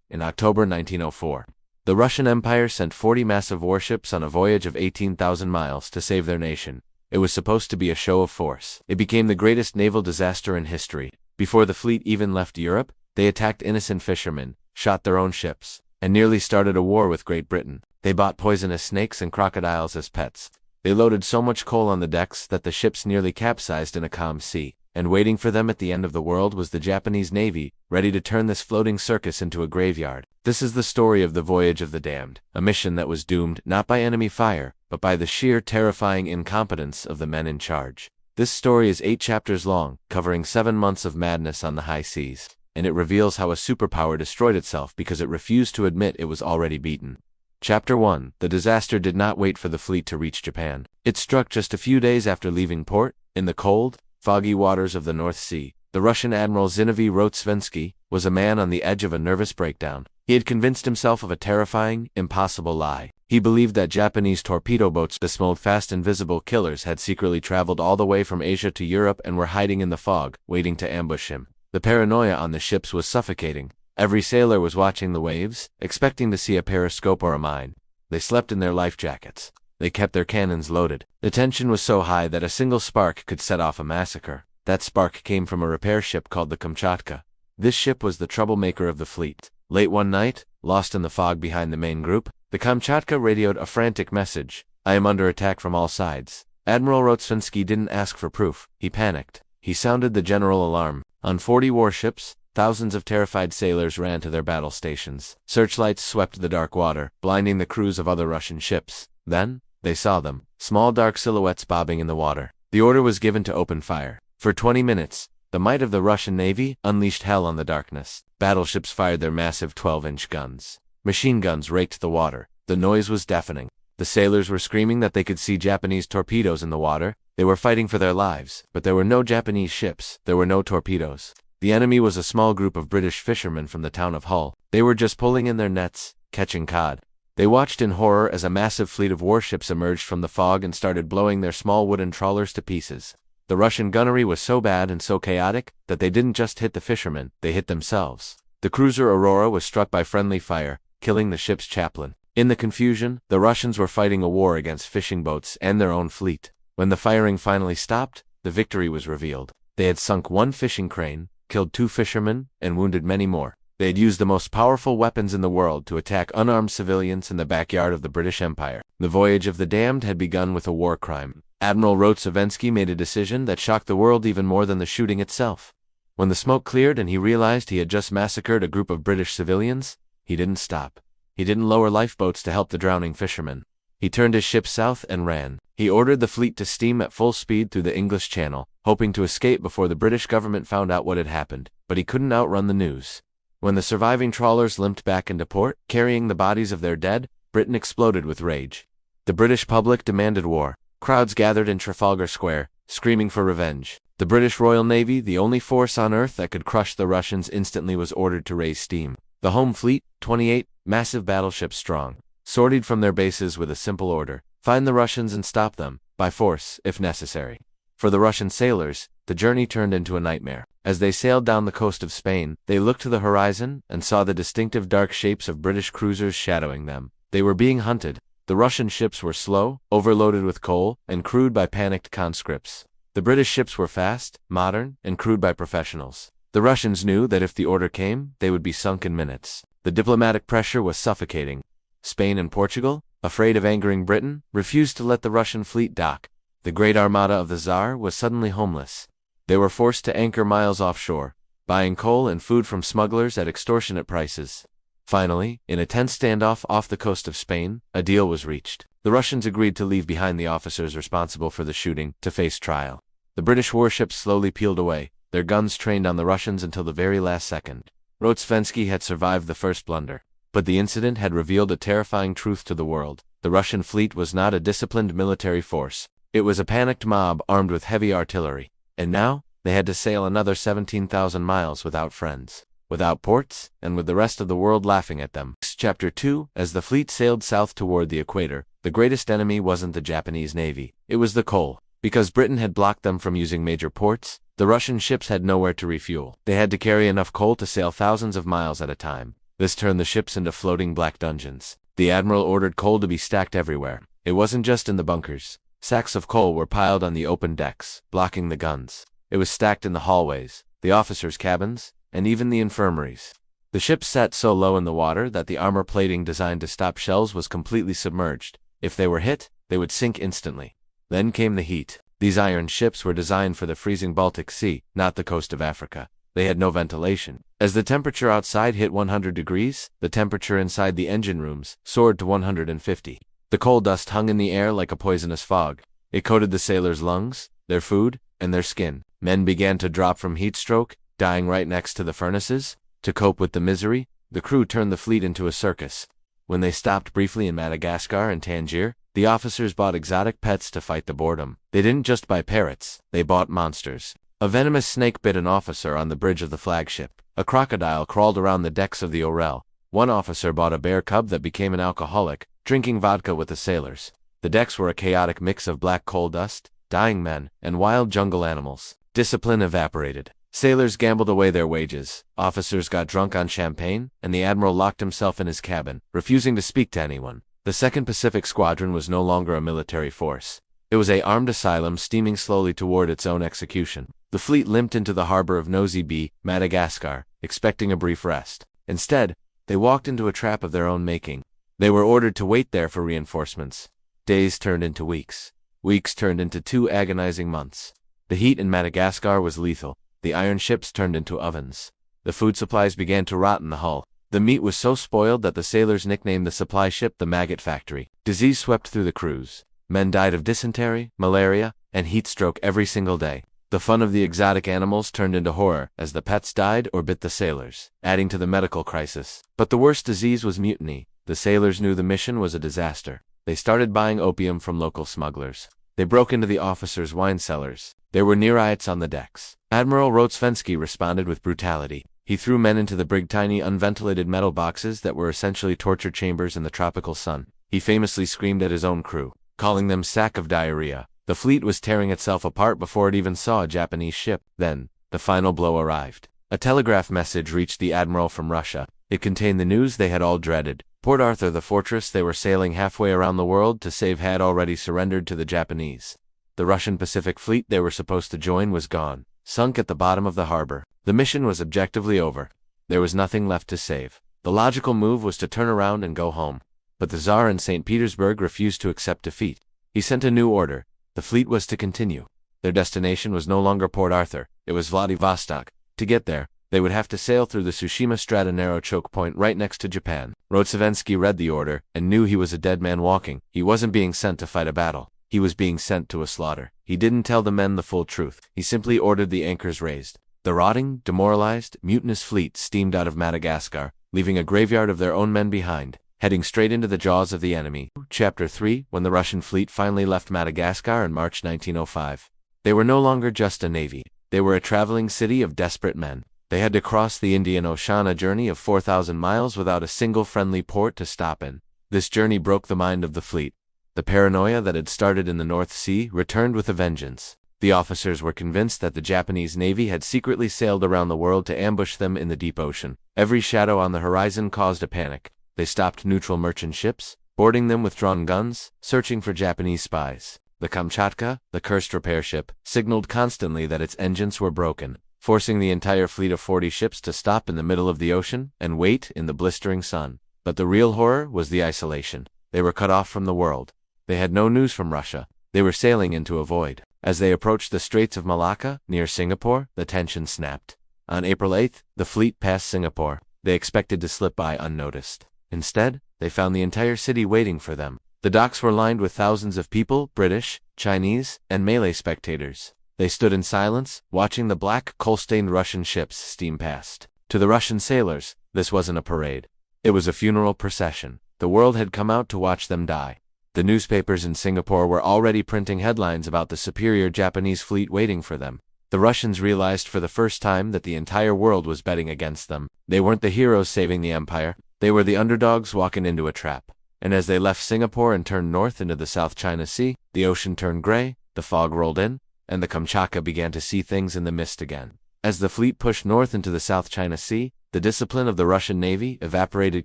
in October 1904. The Russian Empire sent 40 massive warships on a voyage of 18,000 miles to save their nation. It was supposed to be a show of force. It became the greatest naval disaster in history. Before the fleet even left Europe, they attacked innocent fishermen, shot their own ships, and nearly started a war with Great Britain. They bought poisonous snakes and crocodiles as pets. They loaded so much coal on the decks that the ships nearly capsized in a calm sea. And waiting for them at the end of the world was the Japanese Navy, ready to turn this floating circus into a graveyard. This is the story of the Voyage of the Damned, a mission that was doomed not by enemy fire, but by the sheer terrifying incompetence of the men in charge. This story is 8 chapters long, covering 7 months of madness on the high seas, and it reveals how a superpower destroyed itself because it refused to admit it was already beaten. Chapter 1. The disaster did not wait for the fleet to reach Japan. It struck just a few days after leaving port, in the cold, foggy waters of the North Sea. The Russian Admiral Zinovy Rozhestvensky was a man on the edge of a nervous breakdown. He had convinced himself of a terrifying, impossible lie. He believed that Japanese torpedo boats, the small, fast, invisible killers, had secretly traveled all the way from Asia to Europe and were hiding in the fog, waiting to ambush him. The paranoia on the ships was suffocating. Every sailor was watching the waves, expecting to see a periscope or a mine. They slept in their life jackets. They kept their cannons loaded. The tension was so high that a single spark could set off a massacre. That spark came from a repair ship called the Kamchatka. This ship was the troublemaker of the fleet. Late one night, lost in the fog behind the main group, the Kamchatka radioed a frantic message. "I am under attack from all sides." Admiral Rozhestvensky didn't ask for proof. He panicked. He sounded the general alarm. On 40 warships, thousands of terrified sailors ran to their battle stations. Searchlights swept the dark water, blinding the crews of other Russian ships. Then, they saw them, small dark silhouettes bobbing in the water. The order was given to open fire. For 20 minutes, the might of the Russian Navy unleashed hell on the darkness. Battleships fired their massive 12-inch guns. Machine guns raked the water. The noise was deafening. The sailors were screaming that they could see Japanese torpedoes in the water. They were fighting for their lives, but there were no Japanese ships. There were no torpedoes. The enemy was a small group of British fishermen from the town of Hull. They were just pulling in their nets, catching cod. They watched in horror as a massive fleet of warships emerged from the fog and started blowing their small wooden trawlers to pieces. The Russian gunnery was so bad and so chaotic that they didn't just hit the fishermen, they hit themselves. The cruiser Aurora was struck by friendly fire, killing the ship's chaplain. In the confusion, the Russians were fighting a war against fishing boats and their own fleet. When the firing finally stopped, the victory was revealed. They had sunk 1 fishing crane, killed 2 fishermen, and wounded many more. They had used the most powerful weapons in the world to attack unarmed civilians in the backyard of the British Empire. The Voyage of the Damned had begun with a war crime. Admiral Rozhestvensky made a decision that shocked the world even more than the shooting itself. When the smoke cleared and he realized he had just massacred a group of British civilians, he didn't stop. He didn't lower lifeboats to help the drowning fishermen. He turned his ship south and ran. He ordered the fleet to steam at full speed through the English Channel, hoping to escape before the British government found out what had happened, but he couldn't outrun the news. When the surviving trawlers limped back into port, carrying the bodies of their dead, Britain exploded with rage. The British public demanded war. Crowds gathered in Trafalgar Square, screaming for revenge. The British Royal Navy, the only force on Earth that could crush the Russians, instantly was ordered to raise steam. The home fleet, 28 massive battleships strong, sortied from their bases with a simple order: find the Russians and stop them, by force, if necessary. For the Russian sailors, the journey turned into a nightmare. As they sailed down the coast of Spain, they looked to the horizon and saw the distinctive dark shapes of British cruisers shadowing them. They were being hunted. The Russian ships were slow, overloaded with coal, and crewed by panicked conscripts. The British ships were fast, modern, and crewed by professionals. The Russians knew that if the order came, they would be sunk in minutes. The diplomatic pressure was suffocating. Spain and Portugal, afraid of angering Britain, refused to let the Russian fleet dock. The great armada of the Tsar was suddenly homeless. They were forced to anchor miles offshore, buying coal and food from smugglers at extortionate prices. Finally, in a tense standoff off the coast of Spain, a deal was reached. The Russians agreed to leave behind the officers responsible for the shooting to face trial. The British warships slowly peeled away, their guns trained on the Russians until the very last second. Rozhestvensky had survived the first blunder, but the incident had revealed a terrifying truth to the world. The Russian fleet was not a disciplined military force. It was a panicked mob armed with heavy artillery. And now, they had to sail another 17,000 miles without friends, without ports, and with the rest of the world laughing at them. Chapter 2. As the fleet sailed south toward the equator, the greatest enemy wasn't the Japanese Navy. It was the coal. Because Britain had blocked them from using major ports, the Russian ships had nowhere to refuel. They had to carry enough coal to sail thousands of miles at a time. This turned the ships into floating black dungeons. The admiral ordered coal to be stacked everywhere. It wasn't just in the bunkers. Sacks of coal were piled on the open decks, blocking the guns. It was stacked in the hallways, the officers' cabins, and even the infirmaries. The ships sat so low in the water that the armor plating designed to stop shells was completely submerged. If they were hit, they would sink instantly. Then came the heat. These iron ships were designed for the freezing Baltic Sea, not the coast of Africa. They had no ventilation. As the temperature outside hit 100 degrees, the temperature inside the engine rooms soared to 150. The coal dust hung in the air like a poisonous fog. It coated the sailors' lungs, their food, and their skin. Men began to drop from heat stroke, dying right next to the furnaces. To cope with the misery, the crew turned the fleet into a circus. When they stopped briefly in Madagascar and Tangier, the officers bought exotic pets to fight the boredom. They didn't just buy parrots, they bought monsters. A venomous snake bit an officer on the bridge of the flagship. A crocodile crawled around the decks of the Orel. One officer bought a bear cub that became an alcoholic, drinking vodka with the sailors. The decks were a chaotic mix of black coal dust, dying men, and wild jungle animals. Discipline evaporated. Sailors gambled away their wages, officers got drunk on champagne, and the admiral locked himself in his cabin, refusing to speak to anyone. The Second Pacific Squadron was no longer a military force. It was an armed asylum steaming slowly toward its own execution. The fleet limped into the harbor of Nosy Be, Madagascar, expecting a brief rest. Instead, they walked into a trap of their own making. They were ordered to wait there for reinforcements. Days turned into weeks. Weeks turned into 2 agonizing months. The heat in Madagascar was lethal. The iron ships turned into ovens. The food supplies began to rot in the hull. The meat was so spoiled that the sailors nicknamed the supply ship the Maggot Factory. Disease swept through the crews. Men died of dysentery, malaria, and heat stroke every single day. The fun of the exotic animals turned into horror as the pets died or bit the sailors, adding to the medical crisis. But the worst disease was mutiny. The sailors knew the mission was a disaster. They started buying opium from local smugglers. They broke into the officers' wine cellars. There were near riots on the decks. Admiral Rotsvensky responded with brutality. He threw men into the brig tiny unventilated metal boxes that were essentially torture chambers in the tropical sun. He famously screamed at his own crew, calling them sack of diarrhea. The fleet was tearing itself apart before it even saw a Japanese ship. Then, the final blow arrived. A telegraph message reached the admiral from Russia. It contained the news they had all dreaded. Port Arthur, the fortress they were sailing halfway around the world to save, had already surrendered to the Japanese. The Russian Pacific Fleet they were supposed to join was gone, sunk at the bottom of the harbor. The mission was objectively over. There was nothing left to save. The logical move was to turn around and go home. But the Tsar in St. Petersburg refused to accept defeat. He sent a new order. The fleet was to continue. Their destination was no longer Port Arthur, it was Vladivostok. To get there, they would have to sail through the Tsushima Strait, a narrow choke point right next to Japan. Rotsvensky read the order and knew he was a dead man walking. He wasn't being sent to fight a battle. He was being sent to a slaughter. He didn't tell the men the full truth. He simply ordered the anchors raised. The rotting, demoralized, mutinous fleet steamed out of Madagascar, leaving a graveyard of their own men behind, heading straight into the jaws of the enemy. Chapter 3. When the Russian fleet finally left Madagascar in March 1905. They were no longer just a navy. They were a traveling city of desperate men. They had to cross the Indian Ocean, a journey of 4,000 miles without a single friendly port to stop in. This journey broke the mind of the fleet. The paranoia that had started in the North Sea returned with a vengeance. The officers were convinced that the Japanese Navy had secretly sailed around the world to ambush them in the deep ocean. Every shadow on the horizon caused a panic. They stopped neutral merchant ships, boarding them with drawn guns, searching for Japanese spies. The Kamchatka, the cursed repair ship, signaled constantly that its engines were broken, forcing the entire fleet of 40 ships to stop in the middle of the ocean and wait in the blistering sun. But the real horror was the isolation. They were cut off from the world. They had no news from Russia. They were sailing into a void. As they approached the Straits of Malacca, near Singapore, the tension snapped. On April 8th, the fleet passed Singapore. They expected to slip by unnoticed. Instead, they found the entire city waiting for them. The docks were lined with thousands of people, British, Chinese, and Malay spectators. They stood in silence, watching the black, coal-stained Russian ships steam past. To the Russian sailors, this wasn't a parade. It was a funeral procession. The world had come out to watch them die. The newspapers in Singapore were already printing headlines about the superior Japanese fleet waiting for them. The Russians realized for the first time that the entire world was betting against them. They weren't the heroes saving the empire. They were the underdogs walking into a trap. And as they left Singapore and turned north into the South China Sea, the ocean turned gray, the fog rolled in, and the Kamchatka began to see things in the mist again. As the fleet pushed north into the South China Sea, The discipline of the Russian Navy evaporated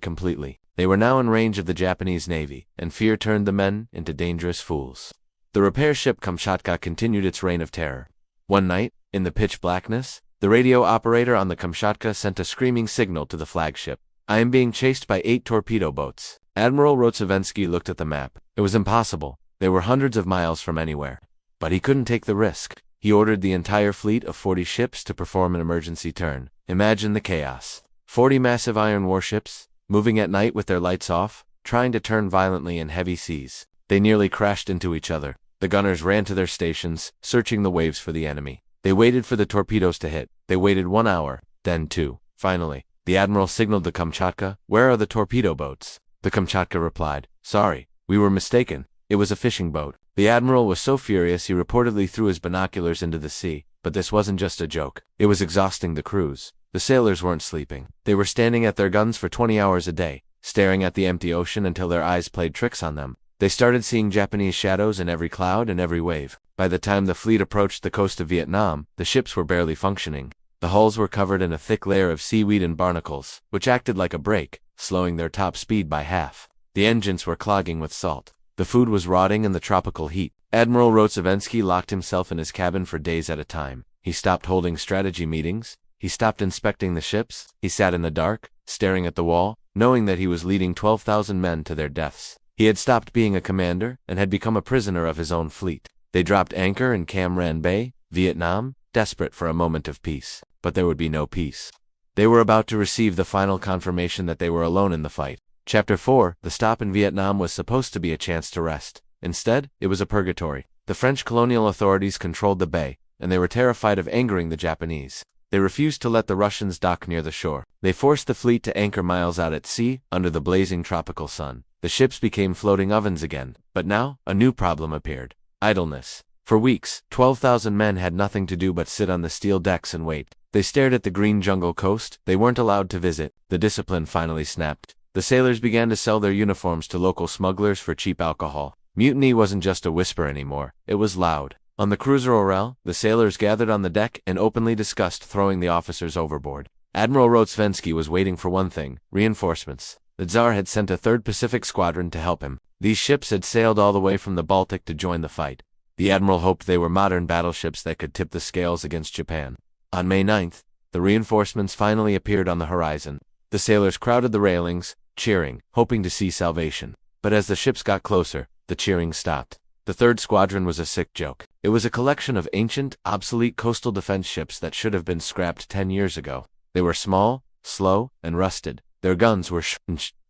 completely. They were now in range of the Japanese Navy, and fear turned the men into dangerous fools. The repair ship Kamchatka continued its reign of terror. One night, in the pitch blackness, the radio operator on the Kamchatka sent a screaming signal to the flagship. "I am being chased by 8 torpedo boats." Admiral Rotsevensky looked at the map. It was impossible. They were hundreds of miles from anywhere. But he couldn't take the risk. He ordered the entire fleet of 40 ships to perform an emergency turn. Imagine the chaos. 40 massive iron warships, moving at night with their lights off, trying to turn violently in heavy seas. They nearly crashed into each other. The gunners ran to their stations, searching the waves for the enemy. They waited for the torpedoes to hit. They waited 1 hour, then 2. Finally, the admiral signaled the Kamchatka, "Where are the torpedo boats?" The Kamchatka replied, "Sorry, we were mistaken. It was a fishing boat." The admiral was so furious he reportedly threw his binoculars into the sea. But this wasn't just a joke. It was exhausting the crews. The sailors weren't sleeping. They were standing at their guns for 20 hours a day, staring at the empty ocean until their eyes played tricks on them. They started seeing Japanese shadows in every cloud and every wave. By the time the fleet approached the coast of Vietnam, the ships were barely functioning. The hulls were covered in a thick layer of seaweed and barnacles, which acted like a brake, slowing their top speed by half. The engines were clogging with salt. The food was rotting in the tropical heat. Admiral Rotsevensky locked himself in his cabin for days at a time. He stopped holding strategy meetings. He stopped inspecting the ships. He sat in the dark, staring at the wall, knowing that he was leading 12,000 men to their deaths. He had stopped being a commander and had become a prisoner of his own fleet. They dropped anchor in Cam Ranh Bay, Vietnam, desperate for a moment of peace. But there would be no peace. They were about to receive the final confirmation that they were alone in the fight. Chapter 4, the stop in Vietnam was supposed to be a chance to rest. Instead, it was a purgatory. The French colonial authorities controlled the bay, and they were terrified of angering the Japanese. They refused to let the Russians dock near the shore. They forced the fleet to anchor miles out at sea, under the blazing tropical sun. The ships became floating ovens again. But now, a new problem appeared. Idleness. For weeks, 12,000 men had nothing to do but sit on the steel decks and wait. They stared at the green jungle coast. They weren't allowed to visit. The discipline finally snapped. The sailors began to sell their uniforms to local smugglers for cheap alcohol. Mutiny wasn't just a whisper anymore. It was loud. On the cruiser Orel, the sailors gathered on the deck and openly discussed throwing the officers overboard. Admiral Rotsevensky was waiting for one thing: reinforcements. The Tsar had sent a Third Pacific Squadron to help him. These ships had sailed all the way from the Baltic to join the fight. The admiral hoped they were modern battleships that could tip the scales against Japan. On May 9th, the reinforcements finally appeared on the horizon. The sailors crowded the railings, cheering, hoping to see salvation. But as the ships got closer, the cheering stopped. The third squadron was a sick joke. It was a collection of ancient, obsolete coastal defense ships that should have been scrapped 10 years ago. They were small, slow, and rusted. Their guns were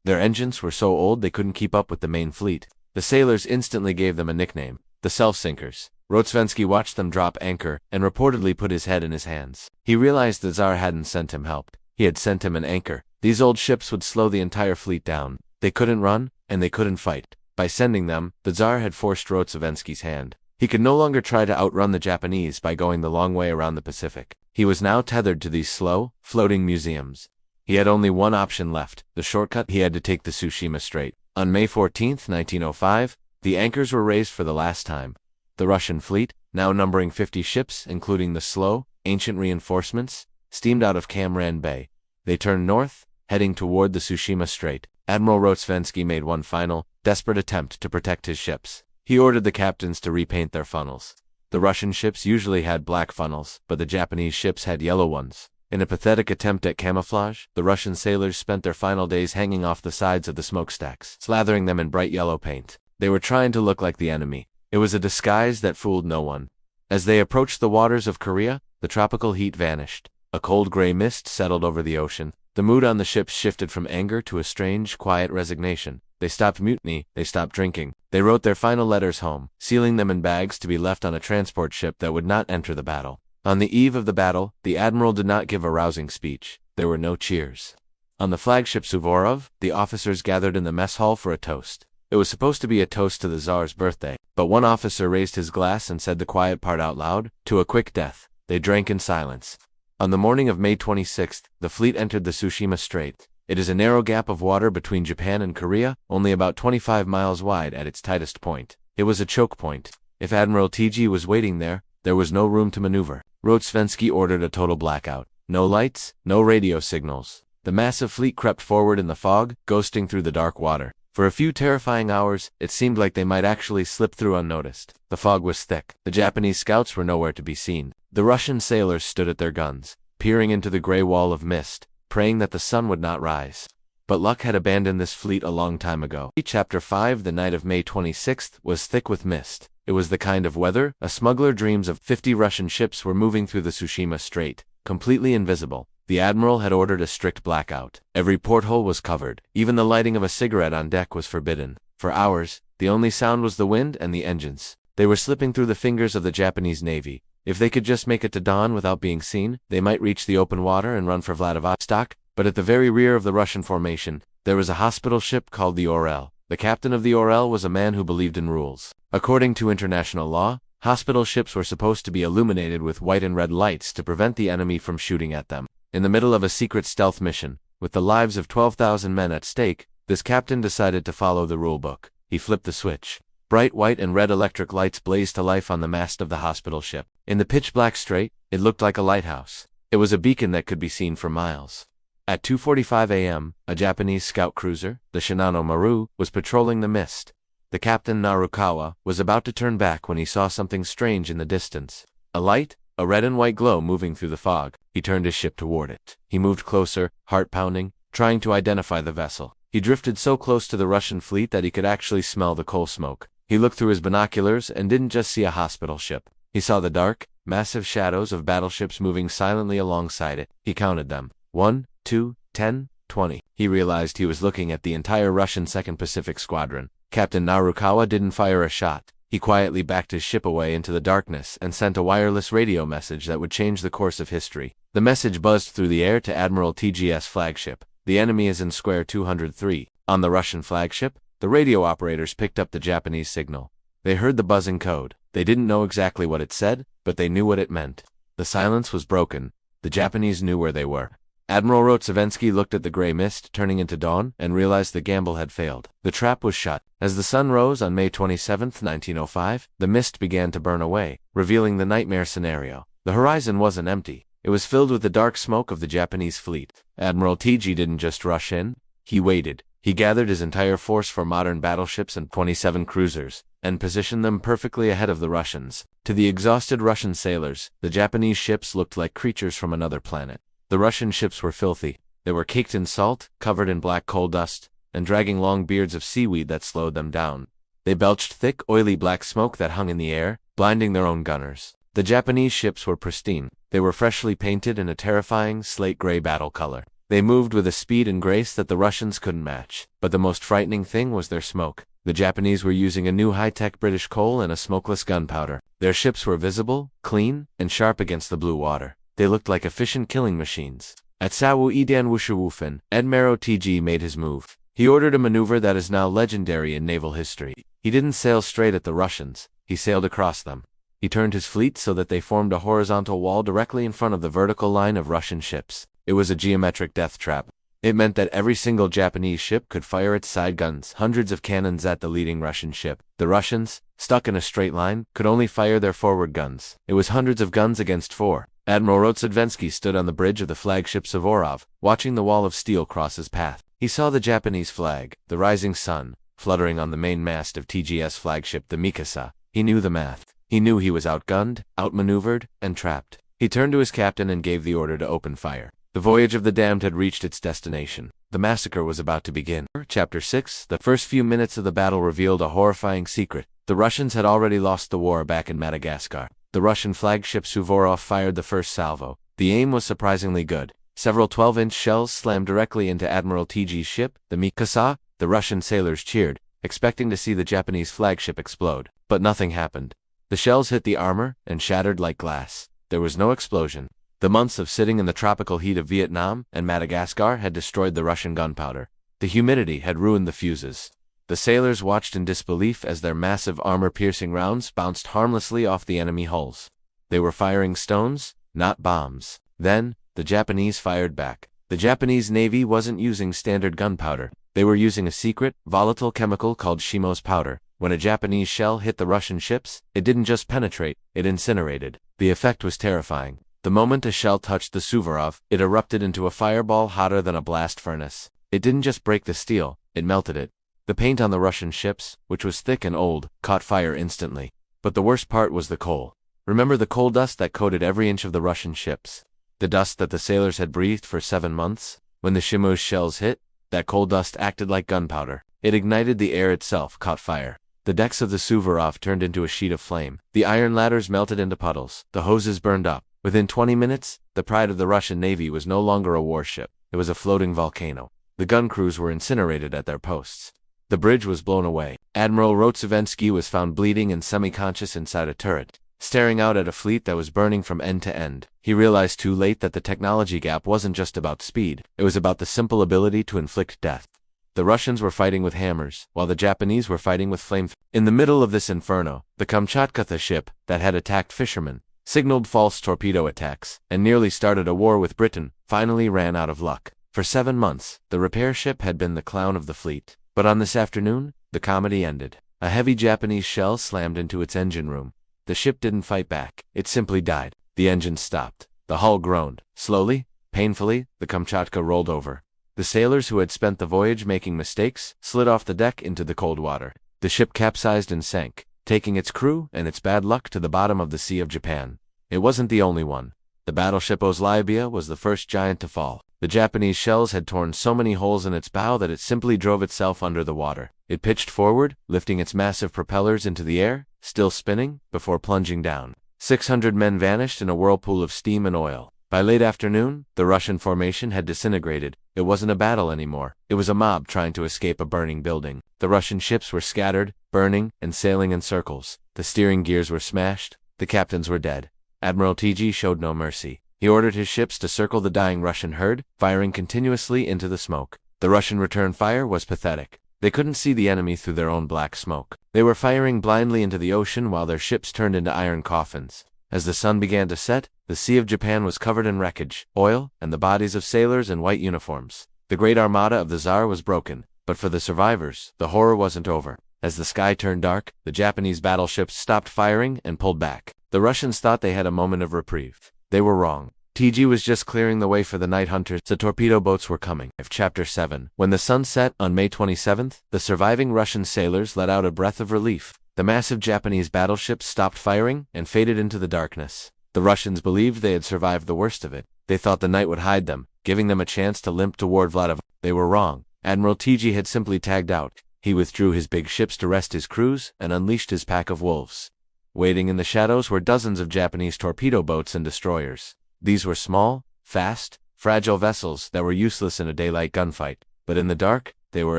Their engines were so old they couldn't keep up with the main fleet. The sailors instantly gave them a nickname: the self-sinkers. Rotsevensky watched them drop anchor and reportedly put his head in his hands. He realized the Tsar hadn't sent him help. He had sent him an anchor. These old ships would slow the entire fleet down. They couldn't run, and they couldn't fight. By sending them, the Tsar had forced Rotsevensky's hand. He could no longer try to outrun the Japanese by going the long way around the Pacific. He was now tethered to these slow, floating museums. He had only one option left: the shortcut. He had to take the Tsushima Strait. On May 14, 1905, the anchors were raised for the last time. The Russian fleet, now numbering 50 ships, including the slow, ancient reinforcements, steamed out of Cam Ranh Bay. They turned north, heading toward the Tsushima Strait. Admiral Rotsevensky made one final, desperate attempt to protect his ships. He ordered the captains to repaint their funnels. The Russian ships usually had black funnels, but the Japanese ships had yellow ones. In a pathetic attempt at camouflage, the Russian sailors spent their final days hanging off the sides of the smokestacks, slathering them in bright yellow paint. They were trying to look like the enemy. It was a disguise that fooled no one. As they approached the waters of Korea, the tropical heat vanished. A cold gray mist settled over the ocean. The mood on the ships shifted from anger to a strange, quiet resignation. They stopped mutiny, they stopped drinking. They wrote their final letters home, sealing them in bags to be left on a transport ship that would not enter the battle. On the eve of the battle, the admiral did not give a rousing speech. There were no cheers. On the flagship Suvorov, the officers gathered in the mess hall for a toast. It was supposed to be a toast to the Tsar's birthday, but one officer raised his glass and said the quiet part out loud: "To a quick death." They drank in silence. On the morning of May 26th, the fleet entered the Tsushima Strait. It is a narrow gap of water between Japan and Korea, only about 25 miles wide at its tightest point. It was a choke point. If Admiral TG was waiting there was no room to maneuver. Rotsevensky ordered a total blackout. No lights, no radio signals. The massive fleet crept forward in the fog, ghosting through the dark water. For a few terrifying hours, it seemed like they might actually slip through unnoticed. The fog was thick. The Japanese scouts were nowhere to be seen. The Russian sailors stood at their guns, peering into the gray wall of mist, praying that the sun would not rise. But luck had abandoned this fleet a long time ago. Chapter 5 The night of May 26th was thick with mist. It was the kind of weather a smuggler dreams of. 50 Russian ships were moving through the Tsushima Strait, completely invisible. The admiral had ordered a strict blackout. Every porthole was covered. Even the lighting of a cigarette on deck was forbidden. For hours, the only sound was the wind and the engines. They were slipping through the fingers of the Japanese Navy. If they could just make it to dawn without being seen, they might reach the open water and run for Vladivostok. But at the very rear of the Russian formation, there was a hospital ship called the Orel. The captain of the Orel was a man who believed in rules. According to international law, hospital ships were supposed to be illuminated with white and red lights to prevent the enemy from shooting at them. In the middle of a secret stealth mission, with the lives of 12,000 men at stake, this captain decided to follow the rulebook. He flipped the switch. Bright white and red electric lights blazed to life on the mast of the hospital ship. In the pitch-black strait, it looked like a lighthouse. It was a beacon that could be seen for miles. At 2:45 a.m., a Japanese scout cruiser, the Shinano Maru, was patrolling the mist. The captain, Narukawa, was about to turn back when he saw something strange in the distance. A light, a red and white glow moving through the fog. He turned his ship toward it. He moved closer, heart pounding, trying to identify the vessel. He drifted so close to the Russian fleet that he could actually smell the coal smoke. He looked through his binoculars and didn't just see a hospital ship. He saw the dark, massive shadows of battleships moving silently alongside it. He counted them. 1, 2, 10, 20. He realized he was looking at the entire Russian Second Pacific Squadron. Captain Narukawa didn't fire a shot. He quietly backed his ship away into the darkness and sent a wireless radio message that would change the course of history. The message buzzed through the air to Admiral TGS flagship. The enemy is in square 203. On the Russian flagship, the radio operators picked up the Japanese signal. They heard the buzzing code. They didn't know exactly what it said, but they knew what it meant. The silence was broken. The Japanese knew where they were. Admiral Rotsevensky looked at the gray mist turning into dawn and realized the gamble had failed. The trap was shut. As the sun rose on May 27, 1905, the mist began to burn away, revealing the nightmare scenario. The horizon wasn't empty. It was filled with the dark smoke of the Japanese fleet. Admiral TG didn't just rush in. He waited. He gathered his entire force for modern battleships and 27 cruisers, and positioned them perfectly ahead of the Russians. To the exhausted Russian sailors, the Japanese ships looked like creatures from another planet. The Russian ships were filthy. They were caked in salt, covered in black coal dust, and dragging long beards of seaweed that slowed them down. They belched thick, oily black smoke that hung in the air, blinding their own gunners. The Japanese ships were pristine. They were freshly painted in a terrifying, slate-gray battle color. They moved with a speed and grace that the Russians couldn't match. But the most frightening thing was their smoke. The Japanese were using a new high-tech British coal and a smokeless gunpowder. Their ships were visible, clean, and sharp against the blue water. They looked like efficient killing machines. At Sawu Idan Wushuwufen, Admiral TG made his move. He ordered a maneuver that is now legendary in naval history. He didn't sail straight at the Russians. He sailed across them. He turned his fleet so that they formed a horizontal wall directly in front of the vertical line of Russian ships. It was a geometric death trap. It meant that every single Japanese ship could fire its side guns, hundreds of cannons at the leading Russian ship. The Russians, stuck in a straight line, could only fire their forward guns. It was hundreds of guns against 4. Admiral Rotsevensky stood on the bridge of the flagship Suvorov, watching the wall of steel cross his path. He saw the Japanese flag, the rising sun, fluttering on the main mast of TGS flagship the Mikasa. He knew the math. He knew he was outgunned, outmaneuvered, and trapped. He turned to his captain and gave the order to open fire. The Voyage of the Damned had reached its destination. The massacre was about to begin. Chapter 6 The first few minutes of the battle revealed a horrifying secret. The Russians had already lost the war back in Madagascar. The Russian flagship Suvorov fired the first salvo. The aim was surprisingly good. Several 12-inch shells slammed directly into Admiral TG's ship, the Mikasa. The Russian sailors cheered, expecting to see the Japanese flagship explode. But nothing happened. The shells hit the armor and shattered like glass. There was no explosion. The months of sitting in the tropical heat of Vietnam and Madagascar had destroyed the Russian gunpowder. The humidity had ruined the fuses. The sailors watched in disbelief as their massive armor-piercing rounds bounced harmlessly off the enemy hulls. They were firing stones, not bombs. Then, the Japanese fired back. The Japanese Navy wasn't using standard gunpowder. They were using a secret, volatile chemical called Shimo's powder. When a Japanese shell hit the Russian ships, it didn't just penetrate, it incinerated. The effect was terrifying. The moment a shell touched the Suvorov, it erupted into a fireball hotter than a blast furnace. It didn't just break the steel, it melted it. The paint on the Russian ships, which was thick and old, caught fire instantly. But the worst part was the coal. Remember the coal dust that coated every inch of the Russian ships? The dust that the sailors had breathed for 7 months? When the Shimo's shells hit, that coal dust acted like gunpowder. It ignited the air itself, caught fire. The decks of the Suvorov turned into a sheet of flame. The iron ladders melted into puddles. The hoses burned up. Within 20 minutes, the pride of the Russian Navy was no longer a warship. It was a floating volcano. The gun crews were incinerated at their posts. The bridge was blown away. Admiral Rotsevensky was found bleeding and semi-conscious inside a turret, staring out at a fleet that was burning from end to end. He realized too late that the technology gap wasn't just about speed, it was about the simple ability to inflict death. The Russians were fighting with hammers, while the Japanese were fighting with flamethrowers. In the middle of this inferno, the Kamchatka ship that had attacked fishermen, signaled false torpedo attacks, and nearly started a war with Britain, finally ran out of luck. For 7 months, the repair ship had been the clown of the fleet. But on this afternoon, the comedy ended. A heavy Japanese shell slammed into its engine room. The ship didn't fight back. It simply died. The engine stopped. The hull groaned. Slowly, painfully, the Kamchatka rolled over. The sailors who had spent the voyage making mistakes slid off the deck into the cold water. The ship capsized and sank, taking its crew and its bad luck to the bottom of the Sea of Japan. It wasn't the only one. The battleship Oslabia was the first giant to fall. The Japanese shells had torn so many holes in its bow that it simply drove itself under the water. It pitched forward, lifting its massive propellers into the air, still spinning, before plunging down. 600 men vanished in a whirlpool of steam and oil. By late afternoon, the Russian formation had disintegrated. It wasn't a battle anymore. It was a mob trying to escape a burning building. The Russian ships were scattered, burning, and sailing in circles. The steering gears were smashed. The captains were dead. Admiral TG showed no mercy. He ordered his ships to circle the dying Russian herd, firing continuously into the smoke. The Russian return fire was pathetic. They couldn't see the enemy through their own black smoke. They were firing blindly into the ocean while their ships turned into iron coffins. As the sun began to set, the Sea of Japan was covered in wreckage, oil, and the bodies of sailors in white uniforms. The great armada of the Tsar was broken, but for the survivors, the horror wasn't over. As the sky turned dark, the Japanese battleships stopped firing and pulled back. The Russians thought they had a moment of reprieve. They were wrong. TG was just clearing the way for the night hunters. The torpedo boats were coming. Chapter 7. When the sun set on May 27th, the surviving Russian sailors let out a breath of relief. The massive Japanese battleships stopped firing and faded into the darkness. The Russians believed they had survived the worst of it. They thought the night would hide them, giving them a chance to limp toward Vladivostok. They were wrong. Admiral TG had simply tagged out. He withdrew his big ships to rest his crews and unleashed his pack of wolves. Waiting in the shadows were dozens of Japanese torpedo boats and destroyers. These were small, fast, fragile vessels that were useless in a daylight gunfight, but in the dark, they were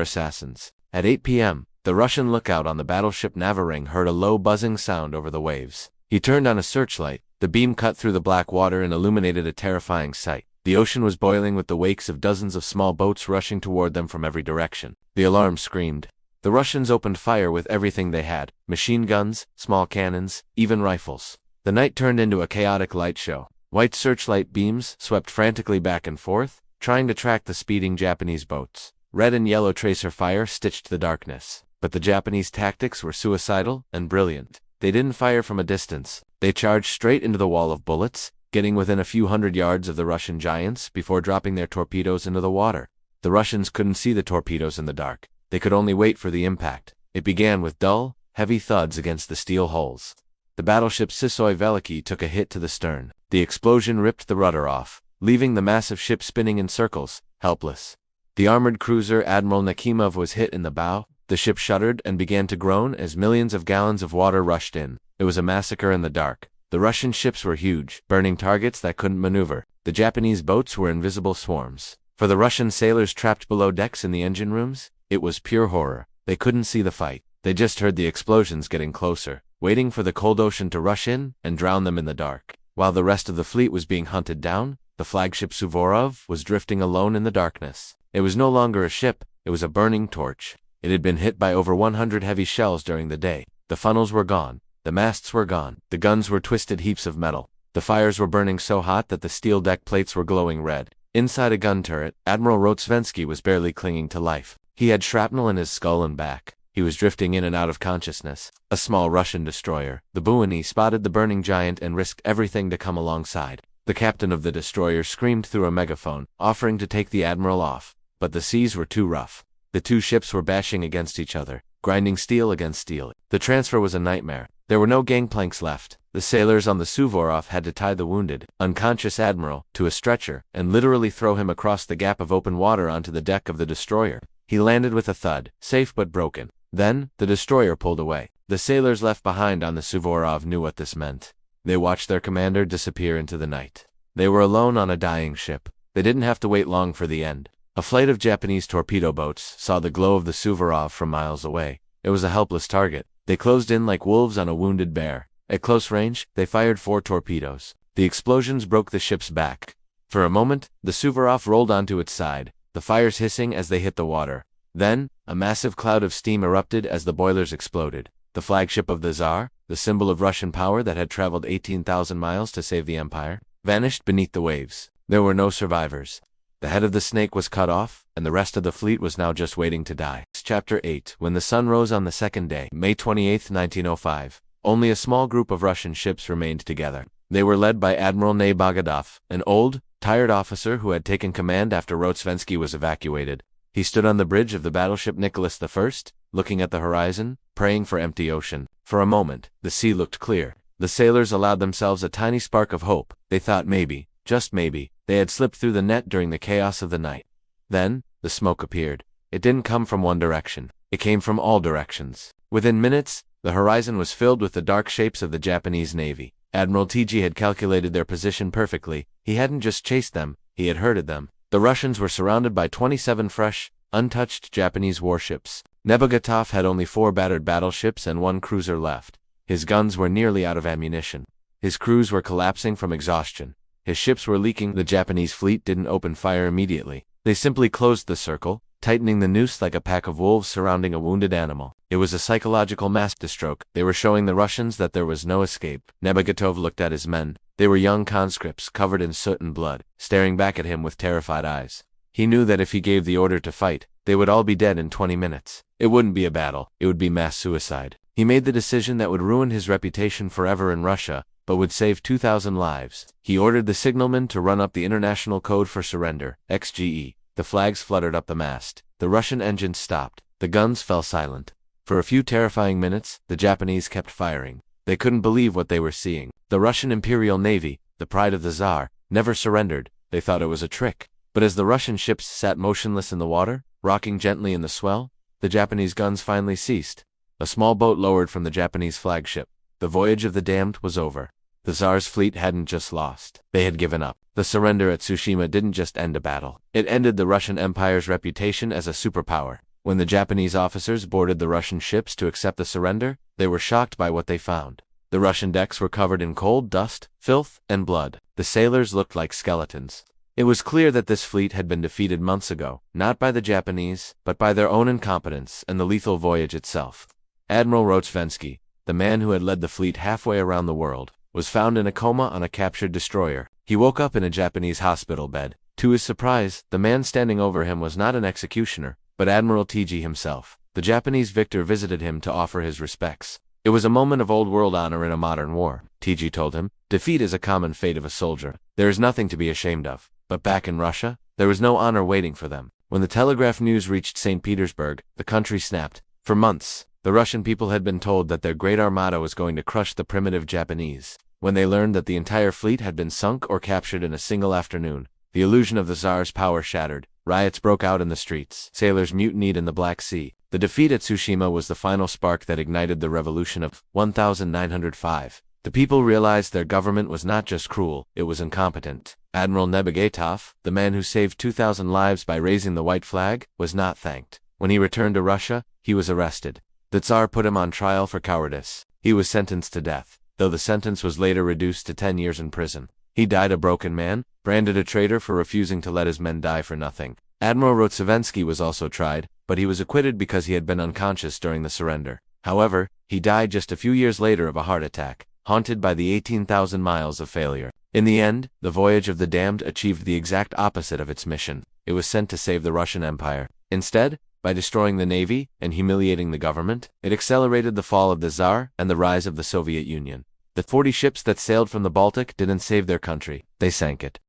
assassins. At 8 p.m., the Russian lookout on the battleship Naval heard a low buzzing sound over the waves. He turned on a searchlight. The beam cut through the black water and illuminated a terrifying sight. The ocean was boiling with the wakes of dozens of small boats rushing toward them from every direction. The alarm screamed. The Russians opened fire with everything they had: machine guns, small cannons, even rifles. The night turned into a chaotic light show. White searchlight beams swept frantically back and forth, trying to track the speeding Japanese boats. Red and yellow tracer fire stitched the darkness. But the Japanese tactics were suicidal and brilliant. They didn't fire from a distance. They charged straight into the wall of bullets, getting within a few hundred yards of the Russian giants before dropping their torpedoes into the water. The Russians couldn't see the torpedoes in the dark. They could only wait for the impact. It began with dull, heavy thuds against the steel hulls. The battleship Sisoi Veliki took a hit to the stern. The explosion ripped the rudder off, leaving the massive ship spinning in circles, helpless. The armored cruiser Admiral Nakimov was hit in the bow. The ship shuddered and began to groan as millions of gallons of water rushed in. It was a massacre in the dark. The Russian ships were huge, burning targets that couldn't maneuver. The Japanese boats were invisible swarms. For the Russian sailors trapped below decks in the engine rooms, it was pure horror. They couldn't see the fight. They just heard the explosions getting closer, waiting for the cold ocean to rush in and drown them in the dark. While the rest of the fleet was being hunted down, the flagship Suvorov was drifting alone in the darkness. It was no longer a ship, it was a burning torch. It had been hit by over 100 heavy shells during the day. The funnels were gone. The masts were gone. The guns were twisted heaps of metal. The fires were burning so hot that the steel deck plates were glowing red. Inside a gun turret, Admiral Rotsevensky was barely clinging to life. He had shrapnel in his skull and back. He was drifting in and out of consciousness. A small Russian destroyer, the Buini, spotted the burning giant and risked everything to come alongside. The captain of the destroyer screamed through a megaphone, offering to take the admiral off, but the seas were too rough. The two ships were bashing against each other, grinding steel against steel. The transfer was a nightmare. There were no gangplanks left. The sailors on the Suvorov had to tie the wounded, unconscious admiral to a stretcher and literally throw him across the gap of open water onto the deck of the destroyer. He landed with a thud, safe but broken. Then, the destroyer pulled away. The sailors left behind on the Suvorov knew what this meant. They watched their commander disappear into the night. They were alone on a dying ship. They didn't have to wait long for the end. A flight of Japanese torpedo boats saw the glow of the Suvorov from miles away. It was a helpless target. They closed in like wolves on a wounded bear. At close range, they fired 4 torpedoes. The explosions broke the ship's back. For a moment, the Suvorov rolled onto its side, the fires hissing as they hit the water. Then, a massive cloud of steam erupted as the boilers exploded. The flagship of the Tsar, the symbol of Russian power that had traveled 18,000 miles to save the empire, vanished beneath the waves. There were no survivors. The head of the snake was cut off, and the rest of the fleet was now just waiting to die. Chapter 8. When the sun rose on the second day, May 28, 1905, only a small group of Russian ships remained together. They were led by Admiral Nebogotov, an old, tired officer who had taken command after Rotsvensky was evacuated. He stood on the bridge of the battleship Nicholas I, looking at the horizon, praying for empty ocean. For a moment, the sea looked clear. The sailors allowed themselves a tiny spark of hope. They thought maybe, just maybe, they had slipped through the net during the chaos of the night. Then, the smoke appeared. It didn't come from one direction. It came from all directions. Within minutes, the horizon was filled with the dark shapes of the Japanese Navy. Admiral Tg had calculated their position perfectly. He hadn't just chased them, he had herded them. The Russians were surrounded by 27 fresh, untouched Japanese warships. Nebogotov had only 4 battered battleships and 1 cruiser left. His guns were nearly out of ammunition. His crews were collapsing from exhaustion. His ships were leaking. The Japanese fleet didn't open fire immediately. They simply closed the circle, tightening the noose like a pack of wolves surrounding a wounded animal. It was a psychological masterstroke. They were showing the Russians that there was no escape. Nebogotov looked at his men. They were young conscripts covered in soot and blood, staring back at him with terrified eyes. He knew that if he gave the order to fight, they would all be dead in 20 minutes. It wouldn't be a battle, it would be mass suicide. He made the decision that would ruin his reputation forever in Russia, but would save 2,000 lives. He ordered the signalman to run up the International Code for Surrender, XGE. The flags fluttered up the mast. The Russian engines stopped. The guns fell silent. For a few terrifying minutes, the Japanese kept firing. They couldn't believe what they were seeing. The Russian Imperial Navy, the pride of the Tsar, never surrendered. They thought it was a trick. But as the Russian ships sat motionless in the water, rocking gently in the swell, the Japanese guns finally ceased. A small boat lowered from the Japanese flagship. The voyage of the damned was over. The Tsar's fleet hadn't just lost. They had given up. The surrender at Tsushima didn't just end a battle. It ended the Russian Empire's reputation as a superpower. When the Japanese officers boarded the Russian ships to accept the surrender, they were shocked by what they found. The Russian decks were covered in cold dust, filth, and blood. The sailors looked like skeletons. It was clear that this fleet had been defeated months ago, not by the Japanese, but by their own incompetence and the lethal voyage itself. Admiral Rotsvensky, the man who had led the fleet halfway around the world, was found in a coma on a captured destroyer. He woke up in a Japanese hospital bed. To his surprise, the man standing over him was not an executioner, but Admiral Tg himself. The Japanese victor visited him to offer his respects. It was a moment of old-world honor in a modern war, Tg told him. Defeat is a common fate of a soldier. There is nothing to be ashamed of. But back in Russia, there was no honor waiting for them. When the telegraph news reached St. Petersburg, the country snapped. For months, the Russian people had been told that their great armada was going to crush the primitive Japanese. When they learned that the entire fleet had been sunk or captured in a single afternoon, the illusion of the Tsar's power shattered. Riots broke out in the streets. Sailors mutinied in the Black Sea. The defeat at Tsushima was the final spark that ignited the revolution of 1905. The people realized their government was not just cruel, it was incompetent. Admiral Nebogotov, the man who saved 2,000 lives by raising the white flag, was not thanked. When he returned to Russia, he was arrested. The Tsar put him on trial for cowardice. He was sentenced to death, though the sentence was later reduced to 10 years in prison. He died a broken man, branded a traitor for refusing to let his men die for nothing. Admiral Rotsvensky was also tried, but he was acquitted because he had been unconscious during the surrender. However, he died just a few years later of a heart attack, haunted by the 18,000 miles of failure. In the end, the Voyage of the Damned achieved the exact opposite of its mission. It was sent to save the Russian Empire. Instead, by destroying the navy and humiliating the government, it accelerated the fall of the Tsar and the rise of the Soviet Union. The 40 ships that sailed from the Baltic didn't save their country, they sank it.